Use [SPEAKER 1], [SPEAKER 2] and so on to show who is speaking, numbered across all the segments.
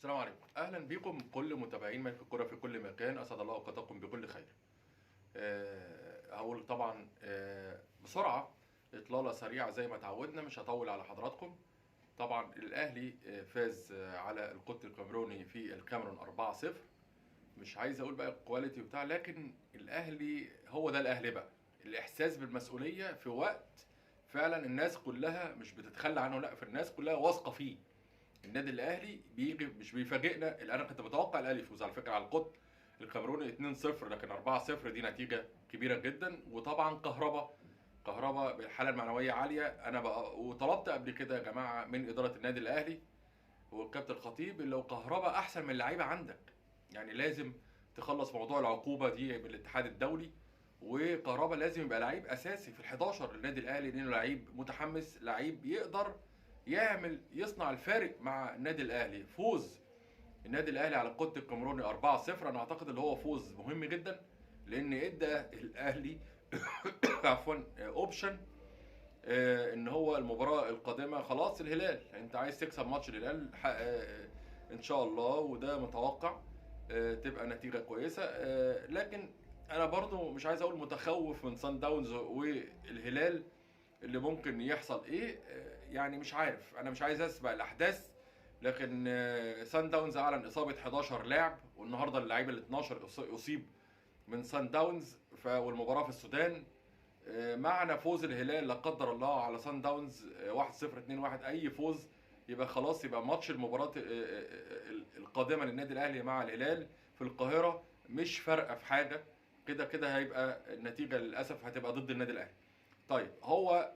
[SPEAKER 1] السلام عليكم، اهلا بكم كل متابعين ملك الكرة في كل مكان. اسعد الله اوقاتكم بكل خير. هقول طبعا بسرعه اطلاله سريعه زي ما تعودنا، مش هطول على حضراتكم. طبعا الاهلي فاز على القطن الكاميروني في الكاميرون 4-0. مش عايز اقول بقى الكواليتي وبتاع، لكن الاهلي هو ده الاهلي بقى. الاحساس بالمسؤوليه في وقت فعلا الناس كلها مش بتتخلى عنه، لا، في الناس كلها واثقه فيه. النادي الاهلي بيجي مش بيفاجئنا. اللي انا كنت متوقع الاهلي يفوز على فكره على القطن الكاميروني 2-0، لكن 4-0 دي نتيجه كبيره جدا. وطبعا كهربا بالحاله المعنويه عاليه. انا بقى وطلبت قبل كده يا جماعه من اداره النادي الاهلي والكابتن الخطيب، لو كهربا احسن من اللعيبه عندك، يعني لازم تخلص موضوع العقوبه دي بالاتحاد الدولي. وكهربا لازم يبقى لعيب اساسي في ال11 للنادي الاهلي، لانه لعيب متحمس، لعيب يقدر يصنع الفارق مع النادي الاهلي. فوز النادي الاهلي على القطن الكاميروني 4-0، انا اعتقد اللي هو فوز مهم جدا، لان ادى الاهلي عفوا اوبشن ان هو المباراه القادمه خلاص الهلال، انت عايز تكسب ماتش الهلال ان شاء الله، وده متوقع تبقى نتيجه كويسه. لكن انا برضو مش عايز اقول متخوف من سان داونز والهلال اللي ممكن يحصل ايه. يعني مش عارف، انا مش عايز اسبق الاحداث، لكن سان داونز اعلن اصابه 11 لاعب، والنهارده اللعيب ال 12 اصيب من سان داونز. والمباراه في السودان. معنى فوز الهلال لا قدر الله على سان داونز 1-0 2-1، اي فوز يبقى خلاص، يبقى ماتش المباراه القادمه للنادي الاهلي مع الهلال في القاهره مش فارقه في حاجه. كده كده هيبقى النتيجه للاسف هتبقى ضد النادي الاهلي. طيب هو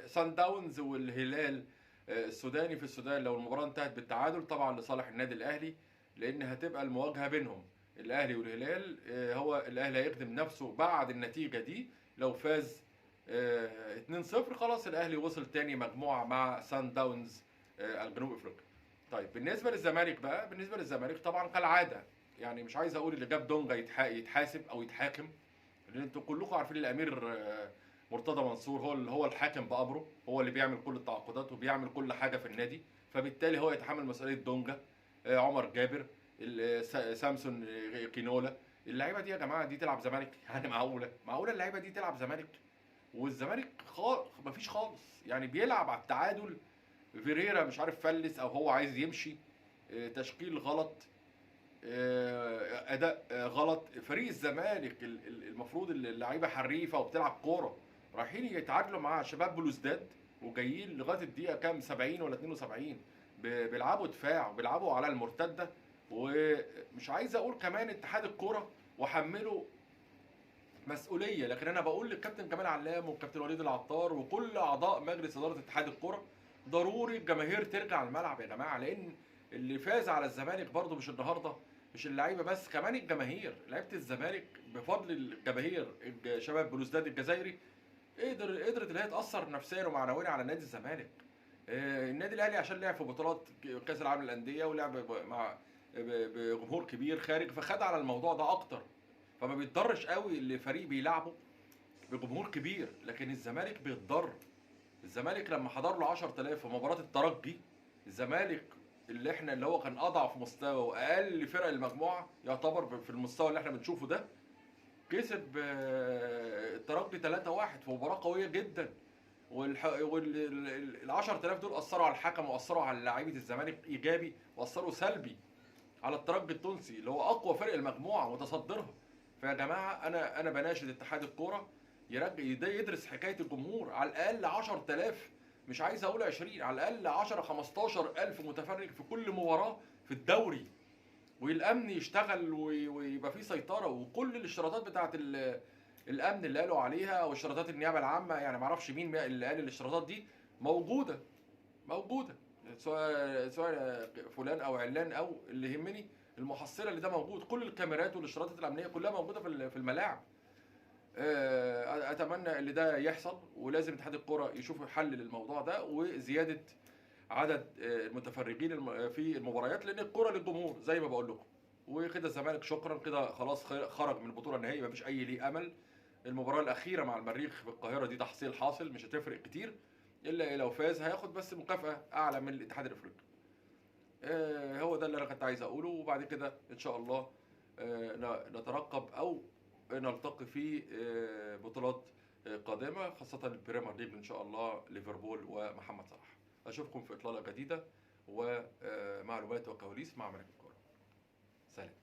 [SPEAKER 1] سان داونز والهلال السوداني في السودان، لو المباراه انتهت بالتعادل طبعا لصالح النادي الاهلي، لان هتبقى المواجهه بينهم الاهلي والهلال. هو الاهلي هيخدم نفسه بعد النتيجه دي. لو فاز 2-0 خلاص الاهلي وصل تاني مجموعه مع سان داونز الجنوب افريقيا. طيب بالنسبه للزمالك بقى، بالنسبه للزمالك طبعا كالعاده، يعني مش عايز اقول اللي جاب دونجا يتحاسب او يتحاكم، لان انتوا كلكم عارفين الامير مرتضى منصور هو الحاكم بامره، هو اللي بيعمل كل التعاقدات وبيعمل كل حاجه في النادي، فبالتالي هو يتحمل مسؤوليه دونجا، عمر جابر، سامسون، كينولا. اللعيبه دي يا جماعه دي تلعب زمالك؟ يعني معقوله اللعيبه دي تلعب زمالك؟ والزمالك مفيش خالص، يعني بيلعب على التعادل. فيريرا مش عارف فلس او هو عايز يمشي، تشكيل غلط، اداء غلط. فريق الزمالك المفروض اللعيبه حريفه وبتلعب كوره، رايحين يتعادلوا مع شباب بلوزداد وجايين لغايه الدقيقه كام 70 ولا 72 بيلعبوا دفاع وبيلعبوا على المرتده. ومش عايز اقول كمان اتحاد الكوره وحمله مسؤوليه، لكن انا بقول للكابتن جمال علام والكابتن وليد العطار وكل اعضاء مجلس اداره اتحاد الكوره، ضروري الجماهير ترجع الملعب يا جماعه، لان اللي فاز على الزمالك برضه مش النهارده، مش اللعيبه بس، كمان الجماهير. لعيبه الزمالك بفضل الجماهير، شباب بلوزداد الجزائري قدرت ان هي تاثر نفسيا ومعنويا على نادي الزمالك. النادي الاهلي عشان لعب في بطولات كاس العالم للانديه ولعب مع بجمهور كبير خارج، فخد على الموضوع ده اكتر، فما بيتضرش قوي اللي فريق بيلعبه بجمهور كبير. لكن الزمالك بيتضر. الزمالك لما حضر له 10000 في مباراه الترجي، الزمالك اللي هو كان اضعف مستوى واقل فرق المجموعه يعتبر في المستوى اللي احنا بنشوفه ده، كسب الترجي 3-1 في مباراه قويه جدا. وال 10000 دول اثروا على الحكم واثروا على لعيبه الزمالك ايجابي، واثروا سلبي على الترجي التونسي اللي هو اقوى فرق المجموعه متصدرها. فيا جماعه انا بناشد اتحاد الكوره يرجع يدرس حكايه الجمهور، على الاقل 10000، مش عايز اقول 20، على الاقل 10 15000 متفرج في كل مباراه في الدوري، والامن يشتغل ويبقى فيه سيطره، وكل الاشتراطات بتاعه الامن اللي قالوا عليها او اشتراطات النيابه العامه، يعني ما اعرفش مين اللي قال الاشتراطات دي، موجوده. سواء فلان او علان او اللي يهمني المحصله اللي ده موجود، كل الكاميرات والاشتراطات الامنيه كلها موجوده في الملاعب. اتمنى ان ده يحصل، ولازم اتحاد الكره يشوف حل للموضوع ده وزياده عدد المتفرجين في المباريات، لان الكره للجمهور زي ما بقول لكم. وكده الزمالك شكرا كده خلاص خرج من البطوله النهائيه، مفيش اي ليه امل. المباراه الاخيره مع المريخ في القاهره دي تحصيل حاصل، مش هتفرق كتير، الا لو فاز هياخد بس مكافاه اعلى من الاتحاد الافريقي. هو ده اللي انا كنت عايز اقوله، وبعد كده ان شاء الله نترقب او نلتقي في بطولات قادمه، خاصه البريمير ليج ان شاء الله، ليفربول ومحمد صلاح. اشوفكم في اطلاله جديده ومعلومات وكواليس مع ملك الكوره. سلام.